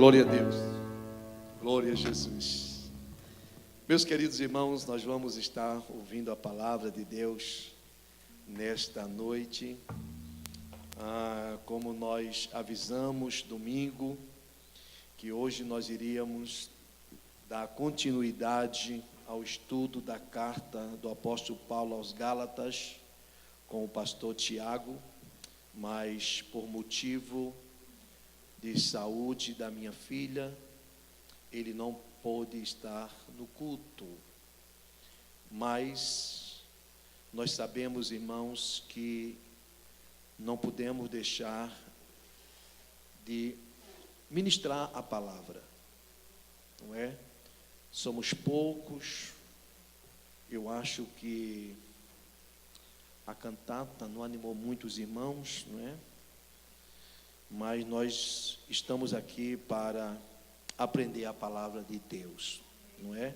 Glória a Deus. Glória a Jesus. Meus queridos irmãos, nós vamos estar ouvindo a palavra de Deus nesta noite. Como nós avisamos domingo, que hoje nós iríamos dar continuidade ao estudo da carta do apóstolo Paulo aos Gálatas com o pastor Tiago, mas por motivo de saúde da minha filha, ele não pôde estar no culto. Mas nós sabemos, irmãos, que não podemos deixar de ministrar a palavra, não é? Somos poucos. Eu acho que a cantata não animou muitos irmãos, não é? Mas nós estamos aqui para aprender a palavra de Deus, não é?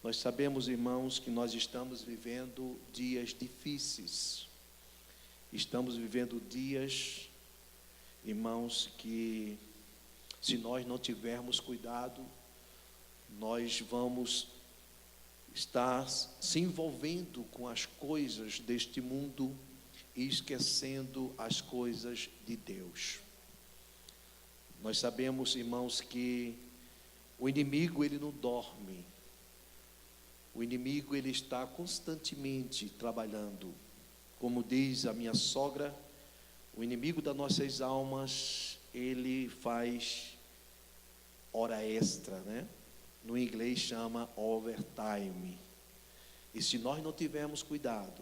Nós sabemos, irmãos, que nós estamos vivendo dias difíceis. Estamos vivendo dias, irmãos, que se nós não tivermos cuidado, nós vamos estar se envolvendo com as coisas deste mundo e esquecendo as coisas de Deus. Nós sabemos, irmãos, que o inimigo, ele não dorme. O inimigo, ele está constantemente trabalhando. Como diz a minha sogra, o inimigo das nossas almas, ele faz hora extra, né? No inglês chama overtime. E se nós não tivermos cuidado,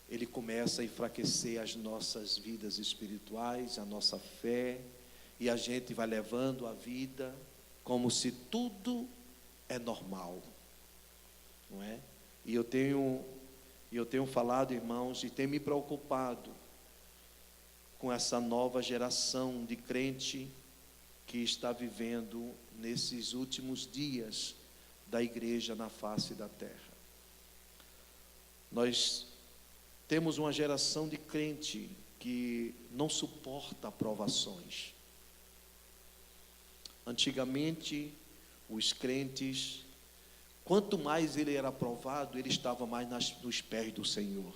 ele começa a enfraquecer as nossas vidas espirituais, a nossa fé, e a gente vai levando a vida como se tudo é normal, não é? E eu tenho falado, irmãos, e tenho me preocupado com essa nova geração de crente que está vivendo nesses últimos dias da igreja na face da terra. Nós temos uma geração de crente que não suporta provações. Antigamente, os crentes, quanto mais ele era provado, ele estava mais nos pés do Senhor.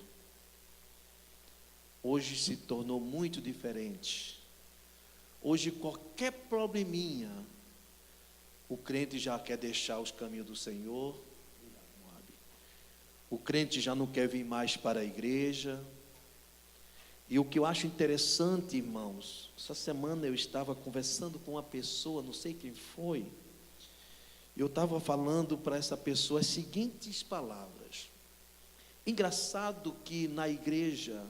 Hoje se tornou muito diferente. Hoje, qualquer probleminha, o crente já quer deixar os caminhos do Senhor. O crente já não quer vir mais para a igreja. E o que eu acho interessante, irmãos, essa semana eu estava conversando com uma pessoa, não sei quem foi, eu estava falando para essa pessoa as seguintes palavras: engraçado que na igreja,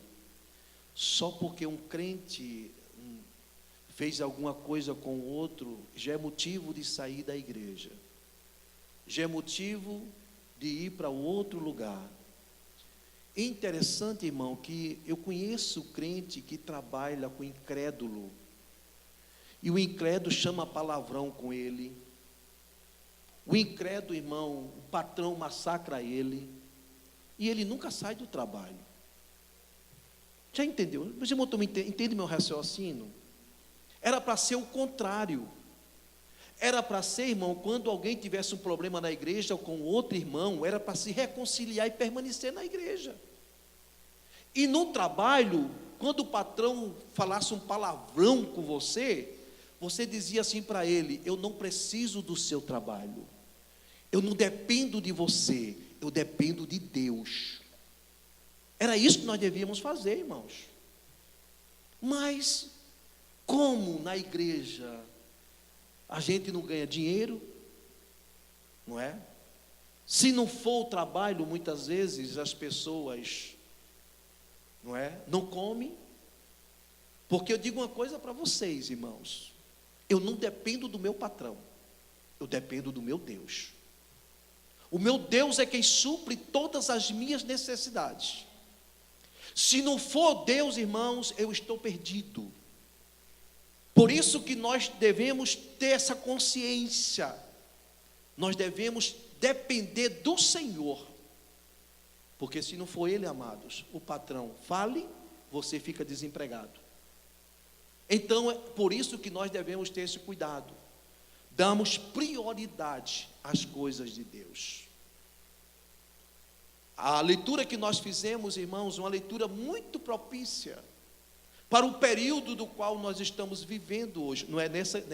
só porque um crente fez alguma coisa com o outro, já é motivo de sair da igreja, já é motivo de ir para outro lugar. É interessante, irmão, que eu conheço crente que trabalha com incrédulo, e o incrédulo chama palavrão com ele. O incrédulo, irmão, o patrão massacra ele, e ele nunca sai do trabalho. Já entendeu? Mas, irmão, entende meu raciocínio? Era para ser o contrário. Era para ser, irmão, quando alguém tivesse um problema na igreja com outro irmão, era para se reconciliar e permanecer na igreja. E no trabalho, quando o patrão falasse um palavrão com você, você dizia assim para ele: eu não preciso do seu trabalho, eu não dependo de você, eu dependo de Deus. Era isso que nós devíamos fazer, irmãos. Mas como na igreja a gente não ganha dinheiro, não é? Se não for o trabalho, muitas vezes as pessoas, não é, não comem. Porque eu digo uma coisa para vocês, irmãos: eu não dependo do meu patrão, eu dependo do meu Deus. O meu Deus é quem supre todas as minhas necessidades. Se não for Deus, irmãos, eu estou perdido. Por isso que nós devemos ter essa consciência. Nós devemos depender do Senhor. Porque se não for Ele, amados, o patrão fale, você fica desempregado. Então, é por isso que nós devemos ter esse cuidado. damos prioridade às coisas de Deus. A leitura que nós fizemos, irmãos, uma leitura muito propícia para o período do qual nós estamos vivendo hoje. Não é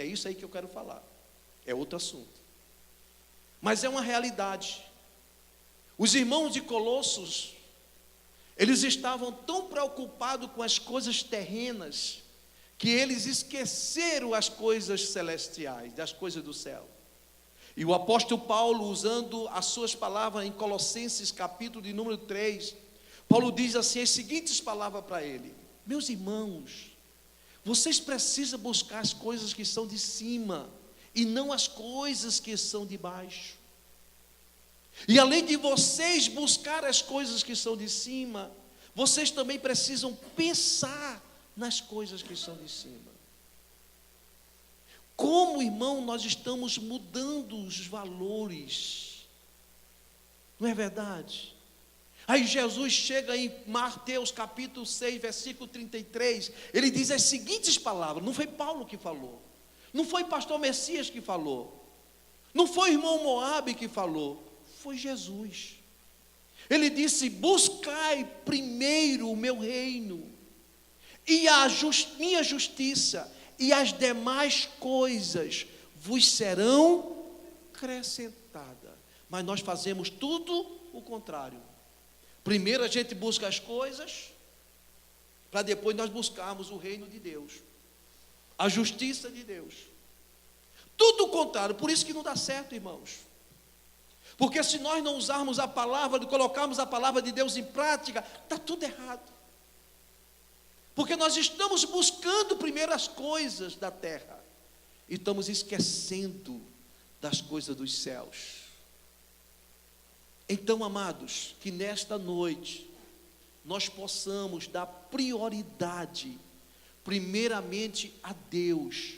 isso aí que eu quero falar, é outro assunto. Mas é uma realidade. Os irmãos de Colossos, eles estavam tão preocupados com as coisas terrenas, que eles esqueceram as coisas celestiais, das coisas do céu. E o apóstolo Paulo, usando as suas palavras em Colossenses capítulo de número 3, Paulo diz assim as seguintes palavras para ele: meus irmãos, vocês precisam buscar as coisas que são de cima, e não as coisas que são de baixo. E além de vocês buscar as coisas que são de cima, vocês também precisam pensar nas coisas que são de cima. Como, irmão, nós estamos mudando os valores, não é verdade? Aí Jesus chega em Mateus capítulo 6, versículo 33, ele diz as seguintes palavras. Não foi Paulo que falou, não foi pastor Messias que falou, não foi o irmão Moabe que falou, foi Jesus. Ele disse: buscai primeiro o meu reino e a minha justiça, e as demais coisas vos serão acrescentadas. Mas nós fazemos tudo o contrário. Primeiro a gente busca as coisas, para depois nós buscarmos o reino de Deus, a justiça de Deus. Tudo o contrário. Por isso que não dá certo, irmãos. Porque se nós não usarmos a palavra, colocarmos a palavra de Deus em prática, está tudo errado. Porque nós estamos buscando primeiro as coisas da terra, e estamos esquecendo das coisas dos céus. Então, amados, que nesta noite nós possamos dar prioridade, primeiramente a Deus,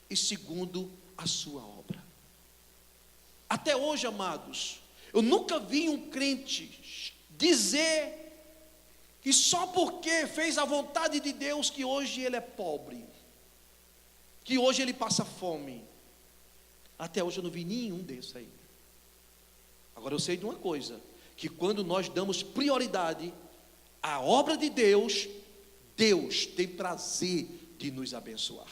e segundo a sua obra. Até hoje, amados, eu nunca vi um crente dizer que só porque fez a vontade de Deus que hoje ele é pobre, que hoje ele passa fome. Até hoje eu não vi nenhum desses aí. Agora eu sei de uma coisa, que quando nós damos prioridade à obra de Deus, Deus tem prazer de nos abençoar.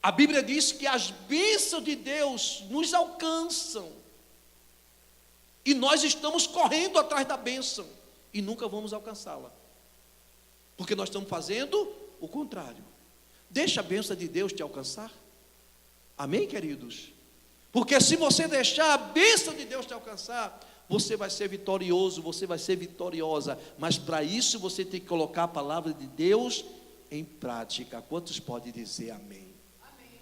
A Bíblia diz que as bênçãos de Deus nos alcançam, e nós estamos correndo atrás da bênção, e nunca vamos alcançá-la, porque nós estamos fazendo o contrário. Deixa a bênção de Deus te alcançar. Amém, queridos? Porque se você deixar a bênção de Deus te alcançar, você vai ser vitorioso, você vai ser vitoriosa. Mas para isso você tem que colocar a palavra de Deus em prática. Quantos podem dizer amém? Amém.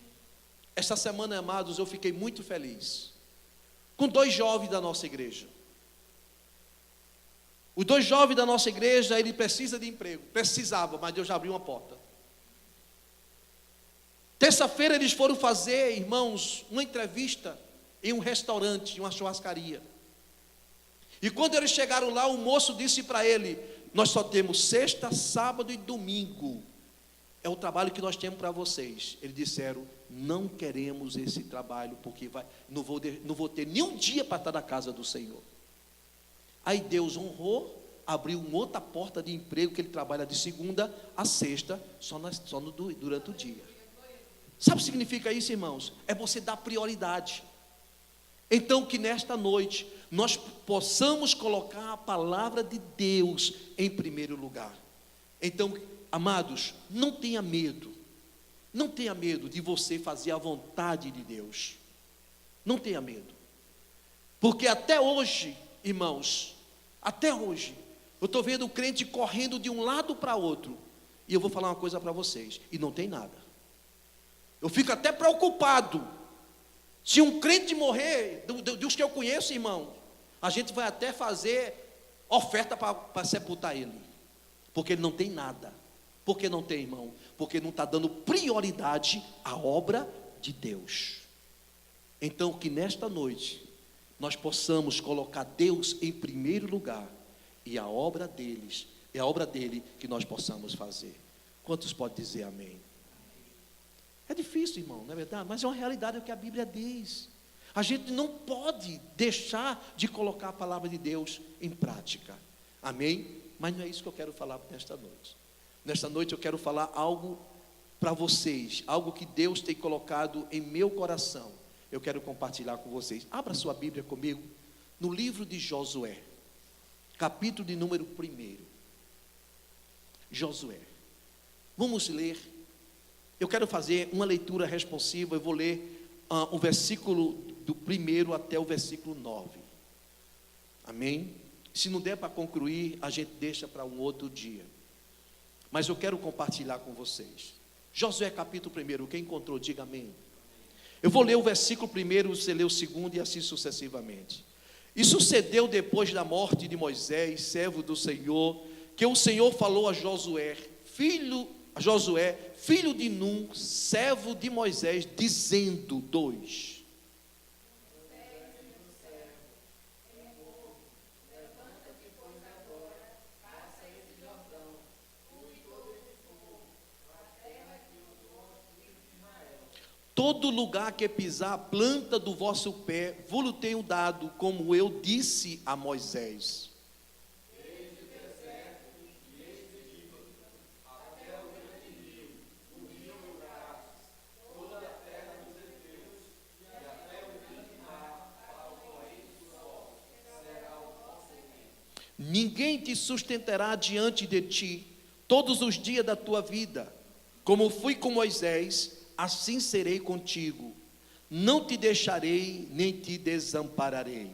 Esta semana, amados, eu fiquei muito feliz com 2 jovens da nossa igreja. Os 2 jovens da nossa igreja, ele precisa de emprego. Precisava, mas Deus já abriu uma porta. Terça-feira eles foram fazer, irmãos, uma entrevista em um restaurante, em uma churrascaria. E quando eles chegaram lá, o moço disse para ele: nós só temos sexta, sábado e domingo. É o trabalho que nós temos para vocês. Eles disseram: não queremos esse trabalho, porque não vou ter nenhum dia para estar na casa do Senhor. Aí Deus honrou, abriu uma outra porta de emprego, que ele trabalha de segunda a sexta, durante o dia. Sabe o que significa isso, irmãos? É você dar prioridade. Então que nesta noite nós possamos colocar a palavra de Deus em primeiro lugar. Então, amados, não tenha medo. Não tenha medo de você fazer a vontade de Deus. Não tenha medo. Porque até hoje, irmãos, até hoje, eu estou vendo o crente correndo de um lado para outro. E eu vou falar uma coisa para vocês, e não tem nada. Eu fico até preocupado. Se um crente morrer, dos que eu conheço, irmão, a gente vai até fazer oferta para sepultar ele, porque ele não tem nada. Por que não tem, irmão? Porque não está dando prioridade à obra de Deus. Então que nesta noite nós possamos colocar Deus em primeiro lugar, e a obra dele que nós possamos fazer. Quantos podem dizer amém? É difícil, irmão, não é verdade? Mas é uma realidade, é o que a Bíblia diz. A gente não pode deixar de colocar a palavra de Deus em prática. Amém? Mas não é isso que eu quero falar nesta noite. Nesta noite eu quero falar algo para vocês, algo que Deus tem colocado em meu coração. Eu quero compartilhar com vocês. Abra sua Bíblia comigo no livro de Josué, capítulo de número 1. Josué. Vamos ler. Eu quero fazer uma leitura responsiva. Eu vou ler o versículo do 1 até o versículo 9. Amém? Se não der para concluir, a gente deixa para um outro dia. Mas eu quero compartilhar com vocês. Josué capítulo 1. Quem encontrou, diga amém. Eu vou ler o versículo 1, você lê o 2 e assim sucessivamente. E sucedeu depois da morte de Moisés, servo do Senhor, que o Senhor falou a Josué, filho de Num, servo de Moisés, dizendo: 2. Todo lugar que pisar a planta do vosso pé, vos tenho dado, como eu disse a Moisés. Ninguém te sustentará diante de ti todos os dias da tua vida. Como fui com Moisés, assim serei contigo. Não te deixarei, nem te desampararei.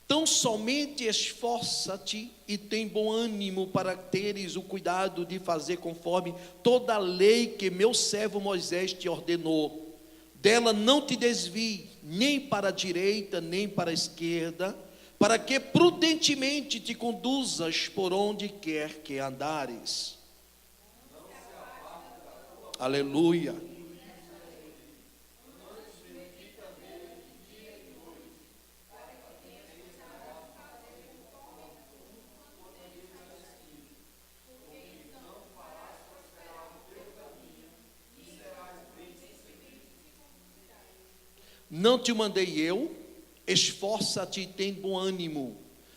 Tão somente esforça-te e tem bom ânimo para teres o cuidado de fazer conforme toda a lei que meu servo Moisés te ordenou. Dela não te desvie, nem para a direita, nem para a esquerda, para que prudentemente te conduzas por onde quer que andares. Aleluia. Não te mandei eu? Esforça-te e tem bom ânimo.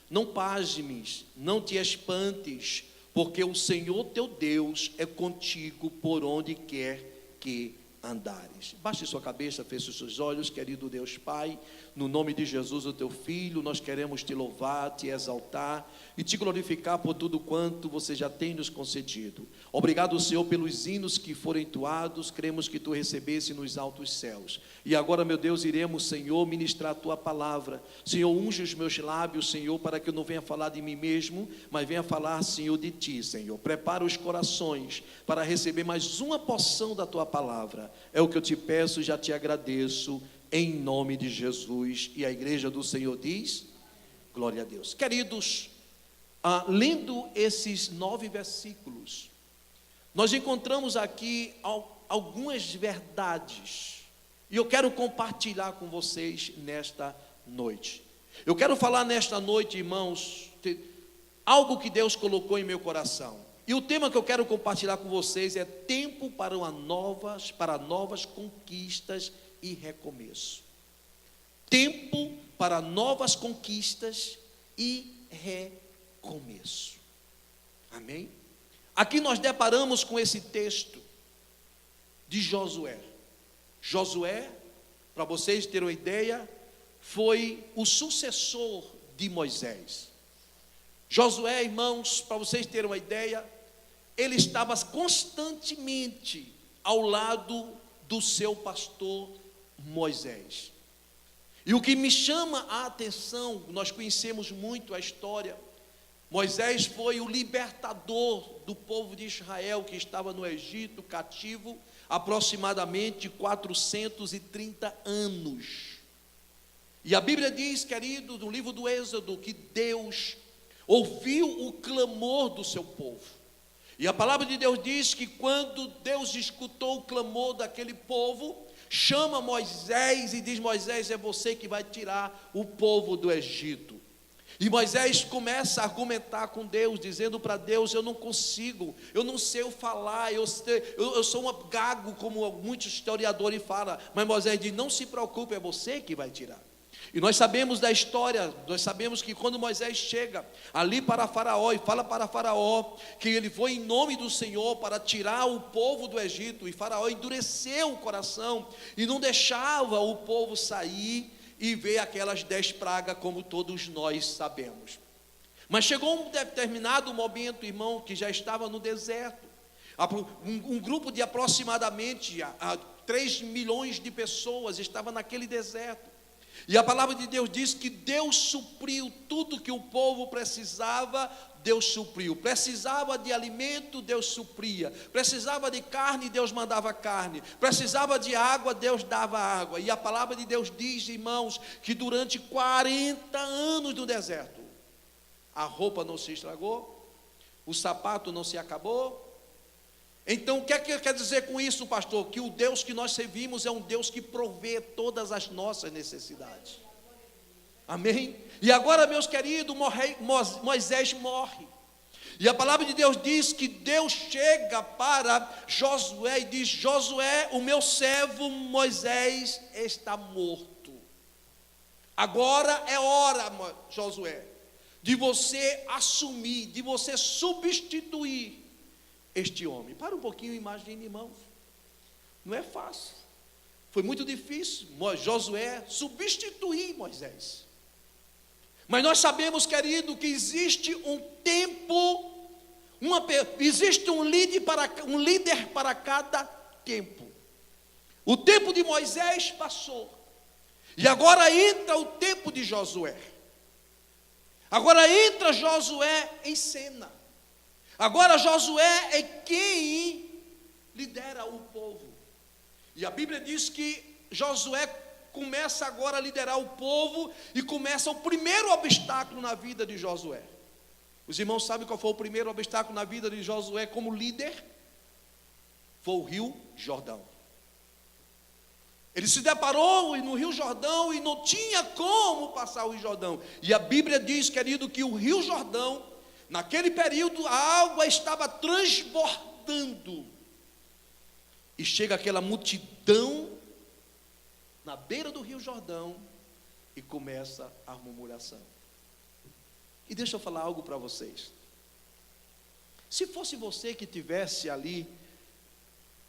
Não pasmes, não te espantes, porque o Senhor teu Deus é contigo por onde quer que andares. Baixe sua cabeça, feche os seus olhos, querido Deus Pai, no nome de Jesus, o teu Filho, nós queremos te louvar, te exaltar e te glorificar por tudo quanto você já tem nos concedido. Obrigado, Senhor, pelos hinos que foram entoados, cremos que tu recebesse nos altos céus. E agora, meu Deus, iremos, Senhor, ministrar a tua palavra. Senhor, unge os meus lábios, Senhor, para que eu não venha falar de mim mesmo, mas venha falar, Senhor, de ti, Senhor. Prepara os corações para receber mais uma porção da tua palavra. É o que eu te peço e já te agradeço, em nome de Jesus. E a igreja do Senhor diz: glória a Deus. Queridos, lendo esses 9 versículos, nós encontramos aqui algumas verdades, e eu quero compartilhar com vocês nesta noite. Eu quero falar nesta noite, irmãos, algo que Deus colocou em meu coração. E o tema que eu quero compartilhar com vocês é tempo para novas conquistas e recomeço. Tempo para novas conquistas e recomeço. Amém? Aqui nós deparamos com esse texto de Josué. Josué, para vocês terem uma ideia, foi o sucessor de Moisés. Josué, irmãos, para vocês terem uma ideia, ele estava constantemente ao lado do seu pastor Moisés. E o que me chama a atenção, nós conhecemos muito a história, Moisés foi o libertador do povo de Israel que estava no Egito, cativo, aproximadamente 430 anos. E a Bíblia diz, querido, no livro do Êxodo, que Deus ouviu o clamor do seu povo. E a palavra de Deus diz que quando Deus escutou o clamor daquele povo, chama Moisés e diz: Moisés, é você que vai tirar o povo do Egito. E Moisés começa a argumentar com Deus, dizendo para Deus: eu não consigo, eu não sei falar, eu sou um gago, como muitos historiadores falam. Mas Moisés diz: não se preocupe, é você que vai tirar. E nós sabemos da história, nós sabemos que quando Moisés chega ali para Faraó e fala para Faraó que ele foi em nome do Senhor para tirar o povo do Egito, e Faraó endureceu o coração e não deixava o povo sair e ver aquelas 10 pragas, como todos nós sabemos. Mas chegou um determinado momento, irmão, que já estava no deserto. Um grupo de aproximadamente 3 milhões de pessoas estava naquele deserto. E a palavra de Deus diz que Deus supriu tudo que o povo precisava. Deus supriu. Precisava de alimento, Deus supria. Precisava de carne, Deus mandava carne. Precisava de água, Deus dava água. E a palavra de Deus diz, irmãos, que durante 40 anos no deserto, a roupa não se estragou, o sapato não se acabou. Então, o que é que quer dizer com isso, pastor? Que o Deus que nós servimos é um Deus que provê todas as nossas necessidades. Amém? E agora, meus queridos, Moisés morre. E a palavra de Deus diz que Deus chega para Josué e diz: Josué, o meu servo Moisés está morto. Agora é hora, Josué, de você assumir, de você substituir este homem. Para um pouquinho, imagine, irmãos. Não é fácil. Foi muito difícil Josué substituir Moisés. Mas nós sabemos, querido, que existe um tempo, existe um líder para cada tempo. O tempo de Moisés passou. E agora entra o tempo de Josué. Agora entra Josué em cena. Agora Josué é quem lidera o povo. E a Bíblia diz que Josué começa agora a liderar o povo, e começa o primeiro obstáculo na vida de Josué. Os irmãos sabem qual foi o primeiro obstáculo na vida de Josué como líder? Foi o Rio Jordão. Ele se deparou no Rio Jordão e não tinha como passar o Rio Jordão. E a Bíblia diz, querido, que o Rio Jordão, naquele período, a água estava transbordando. E chega aquela multidão na beira do Rio Jordão e começa a murmuração. E deixa eu falar algo para vocês. Se fosse você que estivesse ali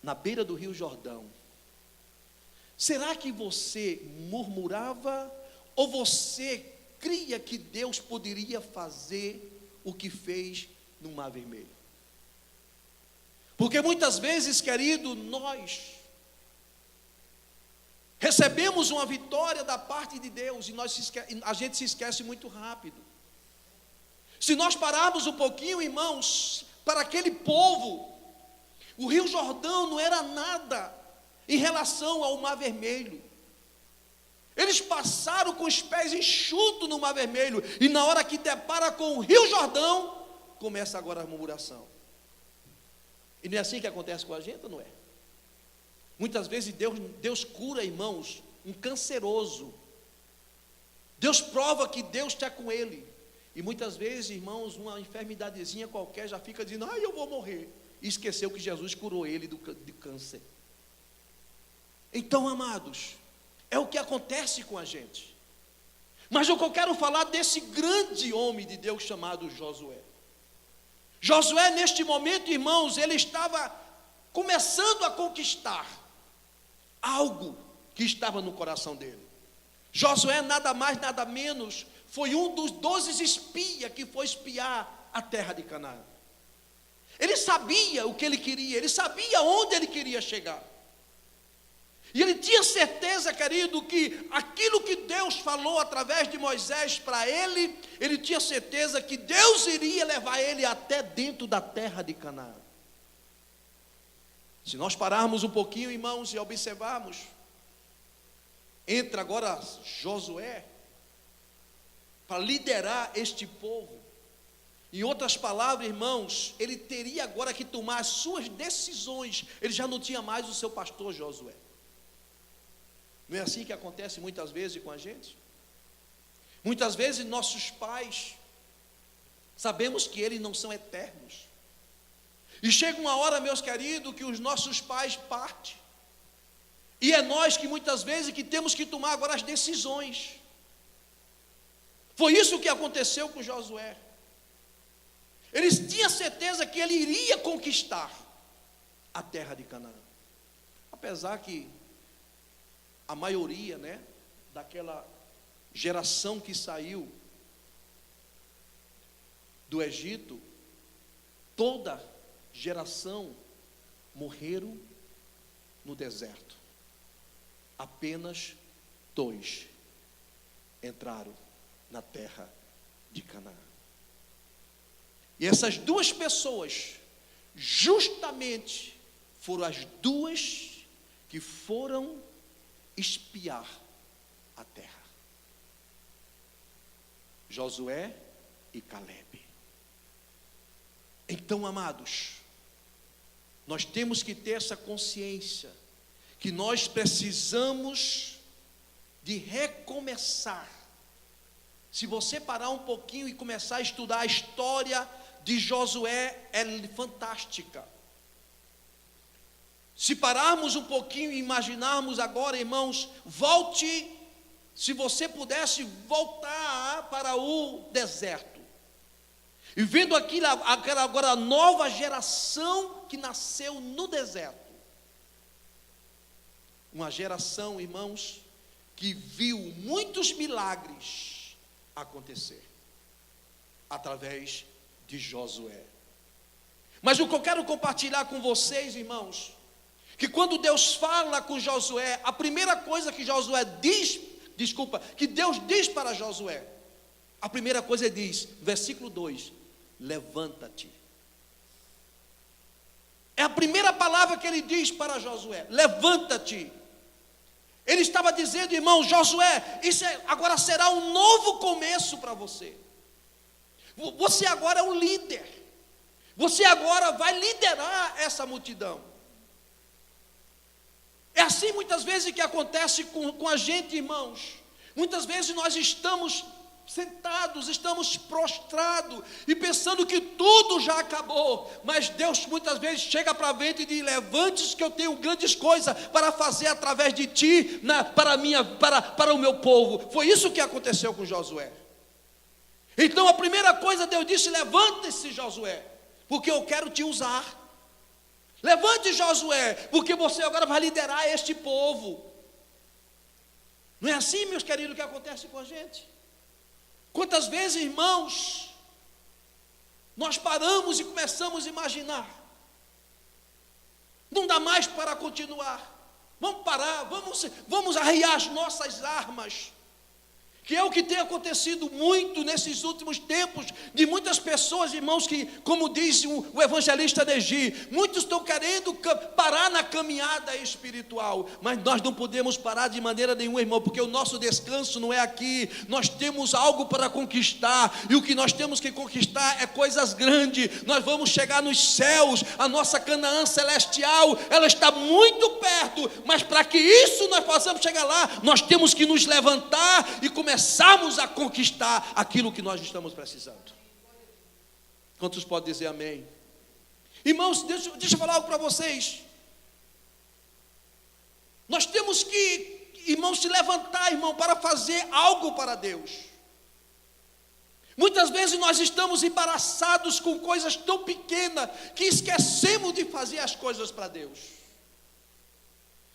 na beira do Rio Jordão, será que você murmurava, ou você cria que Deus poderia fazer o que fez no Mar Vermelho? Porque muitas vezes, querido, nós recebemos uma vitória da parte de Deus e a gente se esquece muito rápido. Se nós pararmos um pouquinho, irmãos, para aquele povo, o Rio Jordão não era nada em relação ao Mar Vermelho. Eles passaram com os pés enxutos no Mar Vermelho, e na hora que depara com o Rio Jordão, começa agora a murmuração. E não é assim que acontece com a gente, não é? Muitas vezes Deus cura, irmãos, um canceroso. Deus prova que Deus está com ele. E muitas vezes, irmãos, uma enfermidadezinha qualquer já fica dizendo: eu vou morrer. E esqueceu que Jesus curou ele de câncer. Então, amados, é o que acontece com a gente. Mas o que eu quero falar desse grande homem de Deus chamado Josué. Josué, neste momento, irmãos, ele estava começando a conquistar algo que estava no coração dele. Josué, nada mais, nada menos, foi um dos 12 espias que foi espiar a terra de Canaã. Ele sabia o que ele queria, ele sabia onde ele queria chegar. E ele tinha certeza, querido, que aquilo que Deus falou através de Moisés para ele, ele tinha certeza que Deus iria levar ele até dentro da terra de Canaã. Se nós pararmos um pouquinho, irmãos, e observarmos, entra agora Josué para liderar este povo. Em outras palavras, irmãos, ele teria agora que tomar as suas decisões. Ele já não tinha mais o seu pastor Josué. Não é assim que acontece muitas vezes com a gente? Muitas vezes nossos pais, sabemos que eles não são eternos. E chega uma hora, meus queridos, que os nossos pais partem. E é nós que muitas vezes que temos que tomar agora as decisões. Foi isso que aconteceu com Josué. Eles tinham certeza que ele iria conquistar a terra de Canaã. Apesar que a maioria, daquela geração que saiu do Egito, toda geração morreram no deserto. Apenas 2 entraram na terra de Canaã. E essas 2 pessoas, justamente, foram as 2 que foram espiar a terra. Josué e Calebe. Então, amados, nós temos que ter essa consciência que nós precisamos de recomeçar. Se você parar um pouquinho e começar a estudar a história de Josué, é fantástica. Se pararmos um pouquinho e imaginarmos agora, irmãos, volte, se você pudesse voltar para o deserto, e vendo aquela agora nova geração que nasceu no deserto, uma geração, irmãos, que viu muitos milagres acontecer, através de Josué. Mas o que eu quero compartilhar com vocês, irmãos, que quando Deus fala com Josué, a primeira coisa que que Deus diz para Josué, a primeira coisa ele diz, versículo 2, levanta-te. É a primeira palavra que ele diz para Josué, levanta-te. Ele estava dizendo, irmão, Josué, agora será um novo começo para você. Você agora é o líder. Você agora vai liderar essa multidão. É assim muitas vezes que acontece com a gente, irmãos. Muitas vezes nós estamos sentados, estamos prostrados e pensando que tudo já acabou, mas Deus muitas vezes chega para a gente e diz, levante-se que eu tenho grandes coisas para fazer através de ti, para o meu povo. Foi isso que aconteceu com Josué. Então a primeira coisa Deus disse, levante-se Josué, porque eu quero te usar. Levante Josué, porque você agora vai liderar este povo. Não é assim, meus queridos, que acontece com a gente? Quantas vezes, irmãos, nós paramos e começamos a imaginar, não dá mais para continuar, vamos parar, vamos arriar as nossas armas, que é o que tem acontecido muito nesses últimos tempos, de muitas pessoas, irmãos, que, como diz o evangelista Negi, muitos estão querendo parar na caminhada espiritual, mas nós não podemos parar de maneira nenhuma, irmão, porque o nosso descanso não é aqui, nós temos algo para conquistar, e o que nós temos que conquistar é coisas grandes, nós vamos chegar nos céus, a nossa Canaã celestial, ela está muito perto, mas para que isso nós possamos chegar lá, nós temos que nos levantar e começarmos a conquistar aquilo que nós estamos precisando. Quantos podem dizer amém? Irmãos, deixa eu falar algo para vocês. Nós temos que, irmãos, se levantar, irmão, para fazer algo para Deus. Muitas vezes nós estamos embaraçados com coisas tão pequenas que esquecemos de fazer as coisas para Deus.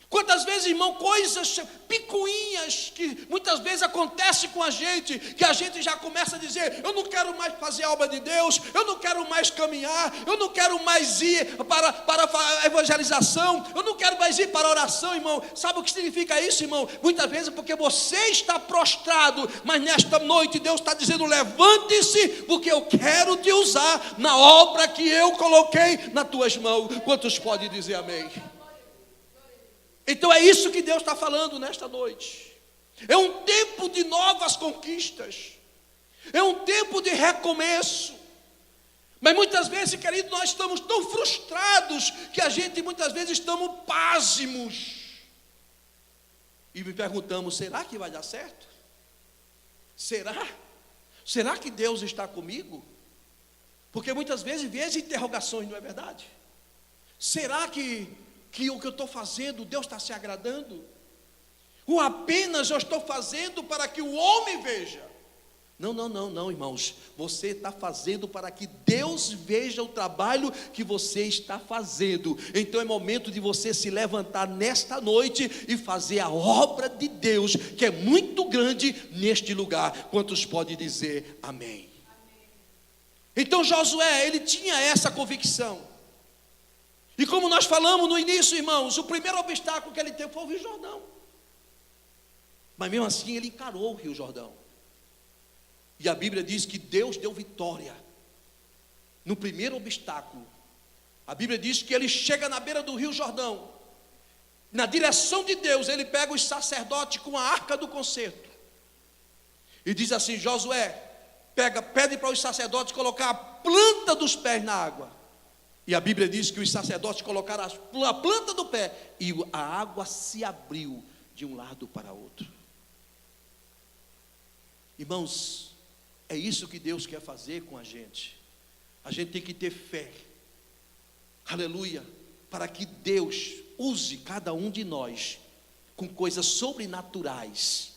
Quantas vezes, irmão, coisas picuinhas que muitas vezes acontecem com a gente, que a gente já começa a dizer, eu não quero mais fazer a obra de Deus, eu não quero mais caminhar, eu não quero mais ir para a evangelização, eu não quero mais ir para a oração, irmão. Sabe o que significa isso, irmão? Muitas vezes é porque você está prostrado, mas nesta noite Deus está dizendo, levante-se, porque eu quero te usar na obra que eu coloquei nas tuas mãos. Quantos podem dizer amém? Então é isso que Deus está falando nesta noite. É um tempo de novas conquistas, é um tempo de recomeço. Mas muitas vezes, querido, nós estamos tão frustrados que a gente muitas vezes estamos pasmos. E me perguntamos, será que vai dar certo? Será? Será que Deus está comigo? Porque muitas vezes vem as interrogações, não é verdade? Será que o que eu estou fazendo, Deus está se agradando? Ou apenas eu estou fazendo para que o homem veja? Não, irmãos. Você está fazendo para que Deus veja o trabalho que você está fazendo. Então é momento de você se levantar nesta noite e fazer a obra de Deus, que é muito grande neste lugar. Quantos podem dizer amém? Então Josué, ele tinha essa convicção. E como nós falamos no início, irmãos, o primeiro obstáculo que ele teve foi o Rio Jordão. Mas mesmo assim ele encarou o Rio Jordão. E a Bíblia diz que Deus deu vitória no primeiro obstáculo. A Bíblia diz que ele chega na beira do Rio Jordão. Na direção de Deus, ele pega os sacerdotes com a arca do concerto. E diz assim: Josué, pede para os sacerdotes colocar a planta dos pés na água. E a Bíblia diz que os sacerdotes colocaram a planta do pé e a água se abriu de um lado para outro. Irmãos, é isso que Deus quer fazer com a gente. A gente tem que ter fé, aleluia, para que Deus use cada um de nós com coisas sobrenaturais.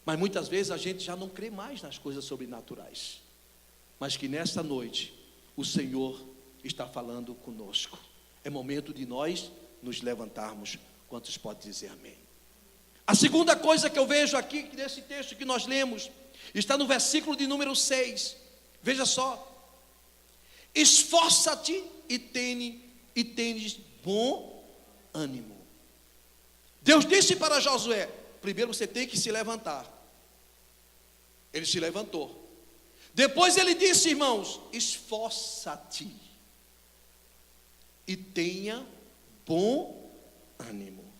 Mas muitas vezes a gente já não crê mais nas coisas sobrenaturais. Mas que nesta noite o Senhor está falando conosco. É momento de nós nos levantarmos. Quantos podem dizer amém? A segunda coisa que eu vejo aqui nesse texto que nós lemos está no versículo de número 6. Veja só: esforça-te e tendes bom ânimo. Deus disse para Josué: primeiro você tem que se levantar. Ele se levantou. Depois ele disse, irmãos, esforça-te e tenha bom ânimo.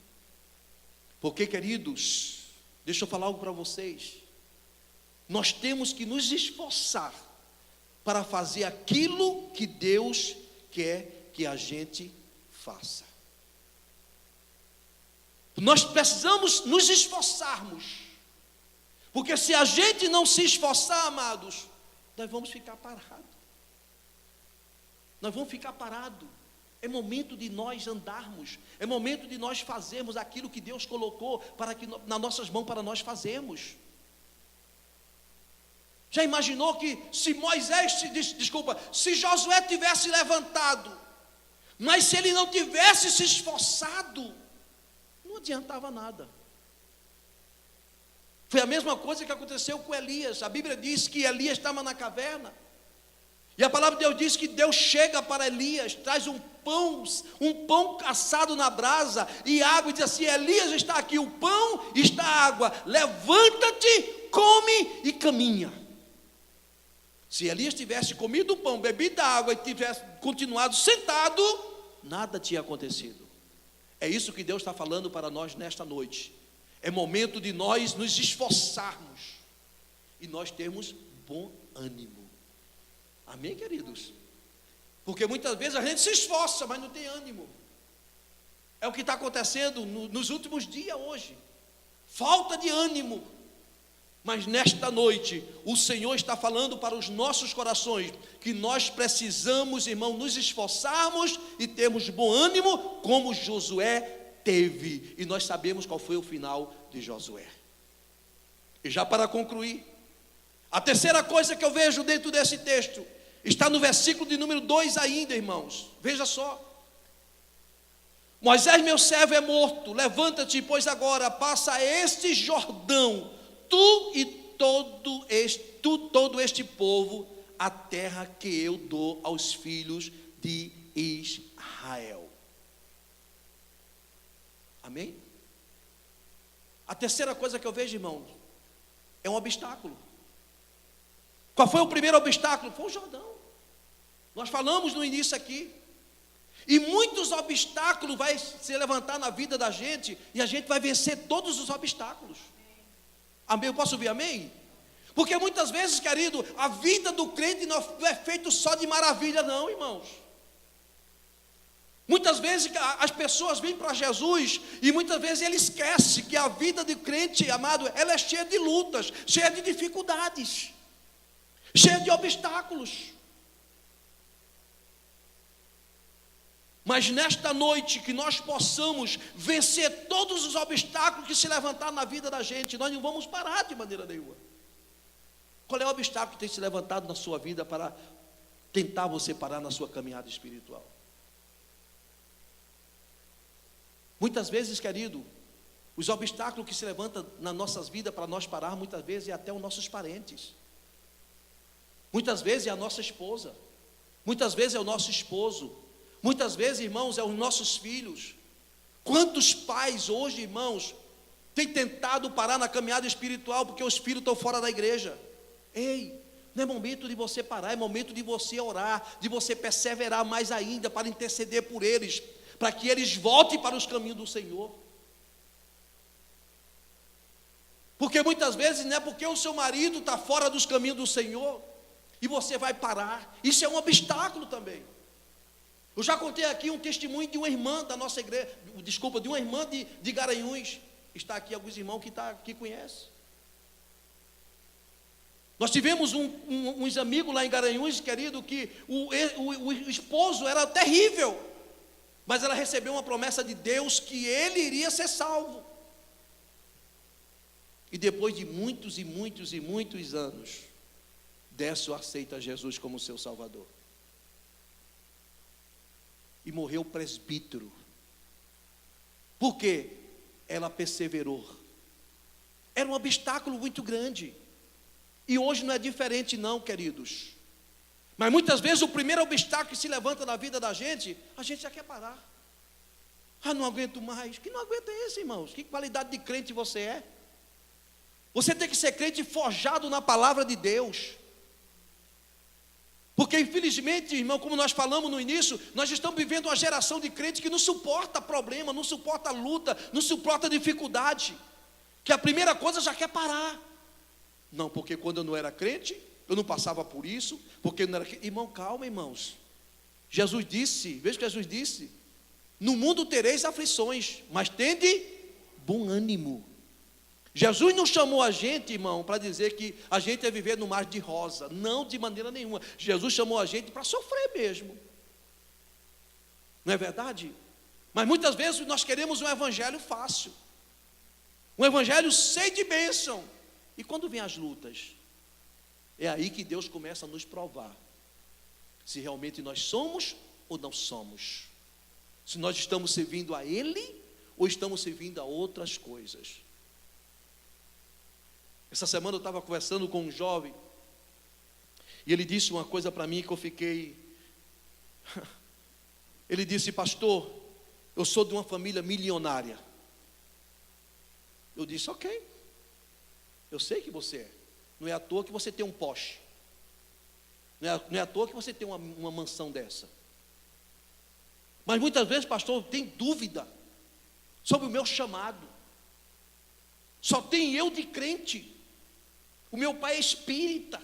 Porque, queridos, deixa eu falar algo para vocês. Nós temos que nos esforçar para fazer aquilo que Deus quer que a gente faça. Nós precisamos nos esforçarmos. Porque se a gente não se esforçar, amados, nós vamos ficar parados. Nós vamos ficar parados. É momento de nós andarmos. É momento de nós fazermos aquilo que Deus colocou nas nossas mãos para nós fazermos. Já imaginou que se se Josué tivesse levantado, mas se ele não tivesse se esforçado, não adiantava nada. Foi a mesma coisa que aconteceu com Elias. A Bíblia diz que Elias estava na caverna. E a palavra de Deus diz que Deus chega para Elias, traz um pão assado na brasa e água, e diz assim: Elias, está aqui o pão e está a água, levanta-te, come e caminha. Se Elias tivesse comido o pão, bebido a água e tivesse continuado sentado, nada tinha acontecido. É isso que Deus está falando para nós nesta noite. É momento de nós nos esforçarmos e nós termos bom ânimo. Amém, queridos? Porque muitas vezes a gente se esforça, mas não tem ânimo. É o que está acontecendo nos últimos dias hoje. Falta de ânimo. Mas nesta noite, o Senhor está falando para os nossos corações que nós precisamos, irmão, nos esforçarmos e termos bom ânimo, como Josué teve. E nós sabemos qual foi o final de Josué. E já para concluir, a terceira coisa que eu vejo dentro desse texto está no versículo de número 2 ainda, irmãos. Veja só: Moisés, meu servo, é morto. Levanta-te, pois agora passa este Jordão, tu e todo este povo, a terra que eu dou aos filhos de Israel. Amém? A terceira coisa que eu vejo, irmãos, é um obstáculo. Qual foi o primeiro obstáculo? Foi o Jordão. Nós falamos no início aqui. E muitos obstáculos vai se levantar na vida da gente, e a gente vai vencer todos os obstáculos. Amém? Eu posso ouvir amém? Porque muitas vezes, querido, a vida do crente não é feita só de maravilha, não, irmãos. Muitas vezes as pessoas vêm para Jesus e muitas vezes ele esquece que a vida de crente, amado, ela é cheia de lutas, cheia de dificuldades, cheia de obstáculos. Mas nesta noite que nós possamos vencer todos os obstáculos que se levantar na vida da gente, nós não vamos parar de maneira nenhuma. Qual é o obstáculo que tem se levantado na sua vida para tentar você parar na sua caminhada espiritual? Muitas vezes, querido, os obstáculos que se levantam nas nossas vidas para nós parar, muitas vezes é até os nossos parentes. Muitas vezes é a nossa esposa. Muitas vezes é o nosso esposo. Muitas vezes, irmãos, é os nossos filhos. Quantos pais hoje, irmãos, têm tentado parar na caminhada espiritual porque os filhos estão fora da igreja? Ei, não é momento de você parar, é momento de você orar, de você perseverar mais ainda para interceder por eles, para que eles voltem para os caminhos do Senhor. Porque muitas vezes não é porque o seu marido está fora dos caminhos do Senhor e você vai parar. Isso é um obstáculo também. Eu já contei aqui um testemunho de uma irmã da nossa igreja, de uma irmã de Garanhuns. Está aqui alguns irmãos que conhecem. Nós tivemos uns amigos lá em Garanhuns, querido, que o esposo era terrível, mas ela recebeu uma promessa de Deus que ele iria ser salvo. E depois de muitos e muitos e muitos anos, Décio aceita Jesus como seu Salvador. E morreu presbítero. Por quê? Ela perseverou. Era um obstáculo muito grande. E hoje não é diferente não, queridos. Mas muitas vezes o primeiro obstáculo que se levanta na vida da gente, a gente já quer parar. Ah, não aguento mais. Que não aguenta é esse, irmãos? Que qualidade de crente você é? Você tem que ser crente forjado na palavra de Deus. Porque infelizmente, irmão, como nós falamos no início, nós estamos vivendo uma geração de crentes que não suporta problema, não suporta luta, não suporta dificuldade. Que a primeira coisa já quer parar. Não, porque quando eu não era crente, eu não passava por isso, porque eu não era crente. Irmão, calma, irmãos. Jesus disse, veja o que Jesus disse: no mundo tereis aflições, mas tende bom ânimo. Jesus não chamou a gente, irmão, para dizer que a gente ia viver no mar de rosa. Não, de maneira nenhuma. Jesus chamou a gente para sofrer mesmo. Não é verdade? Mas muitas vezes nós queremos um evangelho fácil. Um evangelho cheio de bênção. E quando vem as lutas, é aí que Deus começa a nos provar se realmente nós somos ou não somos. Se nós estamos servindo a Ele ou estamos servindo a outras coisas. Essa semana eu estava conversando com um jovem e ele disse uma coisa para mim que eu fiquei. Ele disse: pastor, eu sou de uma família milionária. Eu disse: ok, eu sei que você é. Não é à toa que você tem um Porsche. Não é à toa que você tem uma mansão dessa. Mas muitas vezes, pastor, eu tenho dúvida sobre o meu chamado. Só tem eu de crente. O meu pai é espírita.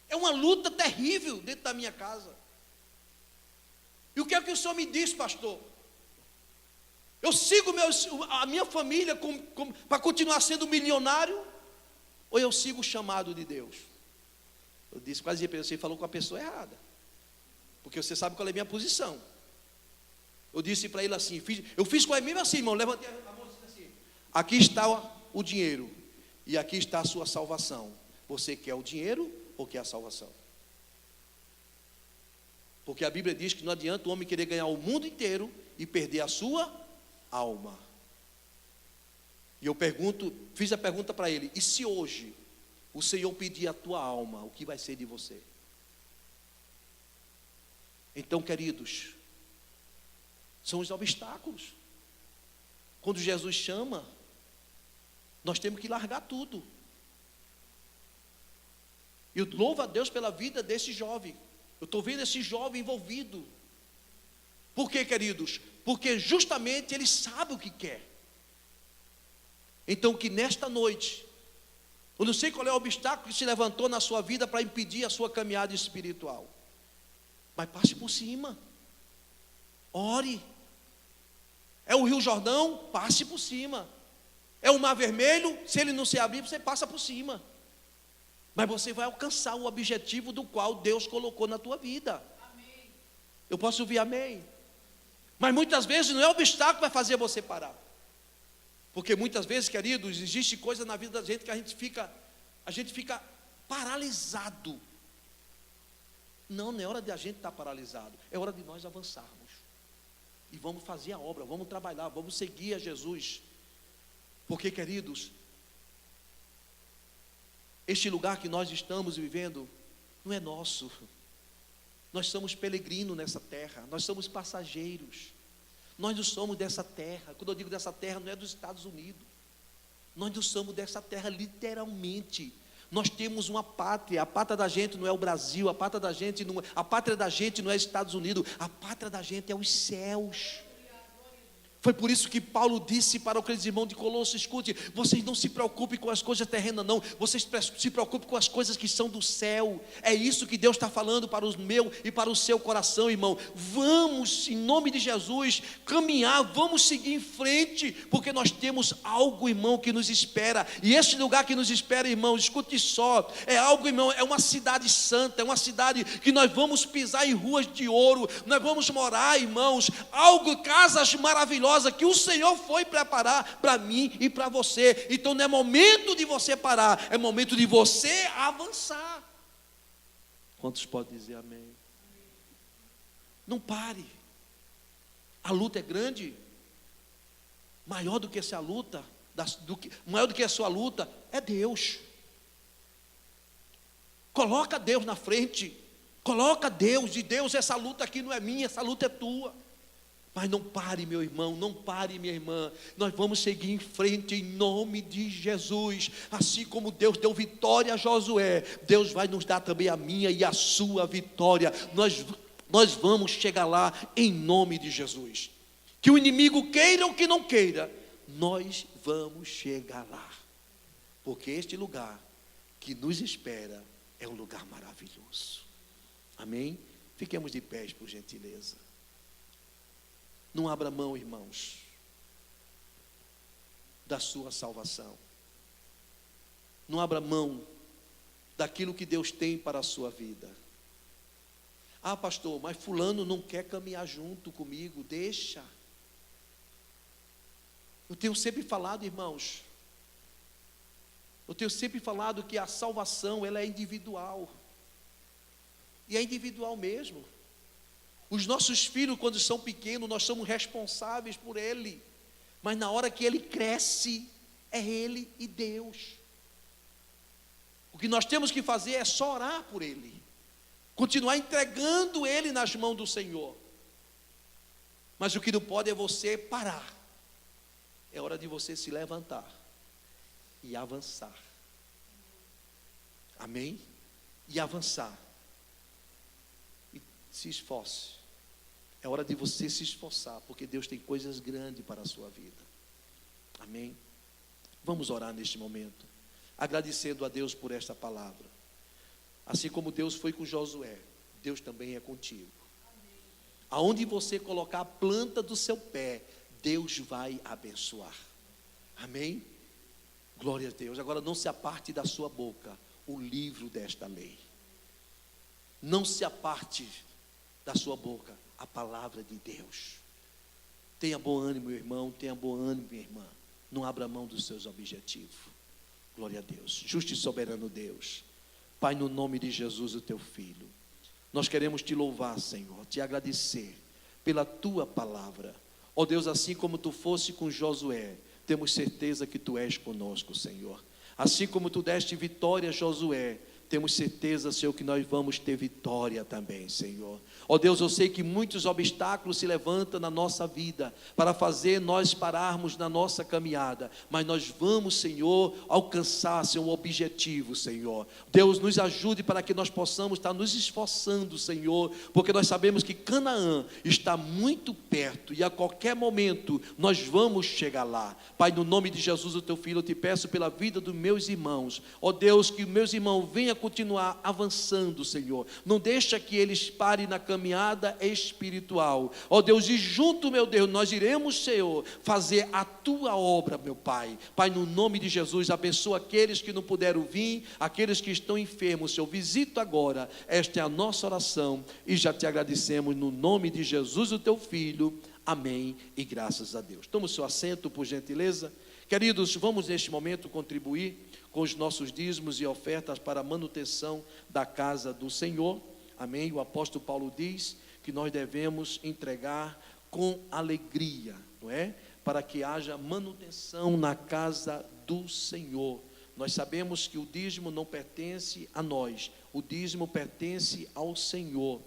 É uma luta terrível dentro da minha casa. E o que é que o senhor me diz, pastor? Eu sigo a minha família para continuar sendo milionário? Ou eu sigo o chamado de Deus? Eu disse, quase que você falou com a pessoa errada. Porque você sabe qual é a minha posição. Eu disse para ele assim, eu fiz com ele mesmo assim, irmão, levantei a mão e disse assim: aqui está o dinheiro, e aqui está a sua salvação. Você quer o dinheiro ou quer a salvação? Porque a Bíblia diz que não adianta o homem querer ganhar o mundo inteiro e perder a sua alma. E eu fiz a pergunta para ele: e se hoje o Senhor pedir a tua alma, o que vai ser de você? Então, queridos, são os obstáculos. Quando Jesus chama, nós temos que largar tudo. E eu louvo a Deus pela vida desse jovem. Eu estou vendo esse jovem envolvido. Por quê, queridos? Porque justamente ele sabe o que quer. Então que nesta noite Eu não sei qual é o obstáculo que se levantou na sua vida para impedir a sua caminhada espiritual. Mas passe por cima. Ore. É o Rio Jordão? Passe por cima. É o Mar Vermelho? Se ele não se abrir, você passa por cima. Mas você vai alcançar o objetivo do qual Deus colocou na tua vida. Amém. Eu posso ouvir amém? Mas muitas vezes não é o obstáculo que vai fazer você parar. Porque muitas vezes, queridos, existe coisa na vida da gente que a gente fica paralisado. Não é hora de a gente estar paralisado. É hora de nós avançarmos. E vamos fazer a obra, vamos trabalhar, vamos seguir a Jesus. Porque, queridos, este lugar que nós estamos vivendo não é nosso. Nós somos peregrinos nessa terra, nós somos passageiros. Nós não somos dessa terra. Quando eu digo dessa terra, não é dos Estados Unidos. Nós não somos dessa terra literalmente. Nós temos uma pátria. A pátria da gente não é o Brasil, a pátria da gente não é Estados Unidos, a pátria da gente é os céus. Foi por isso que Paulo disse para aqueles irmãos de Colosso: escute, vocês não se preocupem com as coisas terrenas não, vocês se preocupem com as coisas que são do céu. É isso que Deus está falando para o meu e para o seu coração, irmão. Vamos, em nome de Jesus, caminhar, vamos seguir em frente, porque nós temos algo, irmão, que nos espera. E esse lugar que nos espera, irmão, escute só, é algo, irmão, é uma cidade santa, é uma cidade que nós vamos pisar em ruas de ouro, nós vamos morar, irmãos, casas maravilhosas que o Senhor foi preparar para mim e para você. Então não é momento de você parar, é momento de você avançar. Quantos podem dizer amém? Não pare. A luta é grande. Maior do que essa luta, maior do que a sua luta é Deus. Coloca Deus na frente. Coloca Deus, de Deus, essa luta aqui não é minha, essa luta é tua. Mas não pare, meu irmão, não pare, minha irmã. Nós vamos seguir em frente em nome de Jesus. Assim como Deus deu vitória a Josué, Deus vai nos dar também a minha e a sua vitória. Nós vamos chegar lá em nome de Jesus. Que o inimigo queira ou que não queira, nós vamos chegar lá. Porque este lugar que nos espera é um lugar maravilhoso. Amém? Fiquemos de pés, por gentileza. Não abra mão, irmãos, da sua salvação. Não abra mão daquilo que Deus tem para a sua vida. Ah, pastor, mas fulano não quer caminhar junto comigo. Deixa. Eu tenho sempre falado, irmãos, que a salvação, ela é individual. E é individual mesmo. Os nossos filhos, quando são pequenos, nós somos responsáveis por ele. Mas na hora que ele cresce, é ele e Deus. O que nós temos que fazer é só orar por ele. Continuar entregando ele nas mãos do Senhor. Mas o que não pode é você parar. É hora de você se levantar e avançar. Amém? E avançar. E se esforce. É hora de você se esforçar, porque Deus tem coisas grandes para a sua vida. Amém? Vamos orar neste momento, agradecendo a Deus por esta palavra. Assim como Deus foi com Josué, Deus também é contigo. Amém. Aonde você colocar a planta do seu pé, Deus vai abençoar. Amém? Glória a Deus. Agora não se aparte da sua boca o livro desta lei. Não se aparte da sua boca a palavra de Deus. Tenha bom ânimo, meu irmão, tenha bom ânimo, minha irmã. Não abra mão dos seus objetivos. Glória a Deus. Justo e soberano Deus. Pai, no nome de Jesus, o teu filho, nós queremos te louvar, Senhor, te agradecer pela tua palavra. Ó Deus, assim como tu fosse com Josué, temos certeza que tu és conosco, Senhor. Assim como tu deste vitória a Josué, temos certeza, Senhor, que nós vamos ter vitória também, Senhor. Ó Deus, eu sei que muitos obstáculos se levantam na nossa vida para fazer nós pararmos na nossa caminhada, mas nós vamos, Senhor, alcançar, Senhor, um objetivo, Senhor. Deus, nos ajude para que nós possamos estar nos esforçando, Senhor, porque nós sabemos que Canaã está muito perto e a qualquer momento nós vamos chegar lá. Pai, no nome de Jesus, o teu filho, eu te peço pela vida dos meus irmãos. Ó Deus, que meus irmãos venham continuar avançando, Senhor. Não deixa que eles parem na caminhada espiritual. Ó Deus, e junto, meu Deus, nós iremos, Senhor, fazer a tua obra, meu Pai. Pai, no nome de Jesus, abençoa aqueles que não puderam vir, aqueles que estão enfermos, Senhor. Visita agora. Esta é a nossa oração e já te agradecemos no nome de Jesus, o teu filho. Amém e graças a Deus. Toma o seu assento, por gentileza. Queridos, vamos neste momento contribuir com os nossos dízimos e ofertas para a manutenção da casa do Senhor. Amém? O apóstolo Paulo diz que nós devemos entregar com alegria, não é? Para que haja manutenção na casa do Senhor. Nós sabemos que o dízimo não pertence a nós, o dízimo pertence ao Senhor.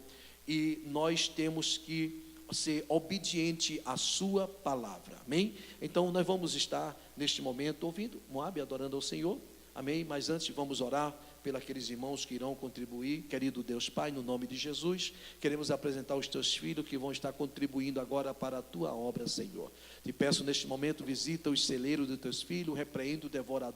E nós temos que ser obediente à sua palavra, amém? Então nós vamos estar neste momento ouvindo Moabe, adorando ao Senhor, amém? Mas antes vamos orar pelos aqueles irmãos que irão contribuir. Querido Deus Pai, no nome de Jesus, queremos apresentar os teus filhos que vão estar contribuindo agora para a tua obra, Senhor. Te peço neste momento, visita os celeiros dos teus filhos, repreende o devorador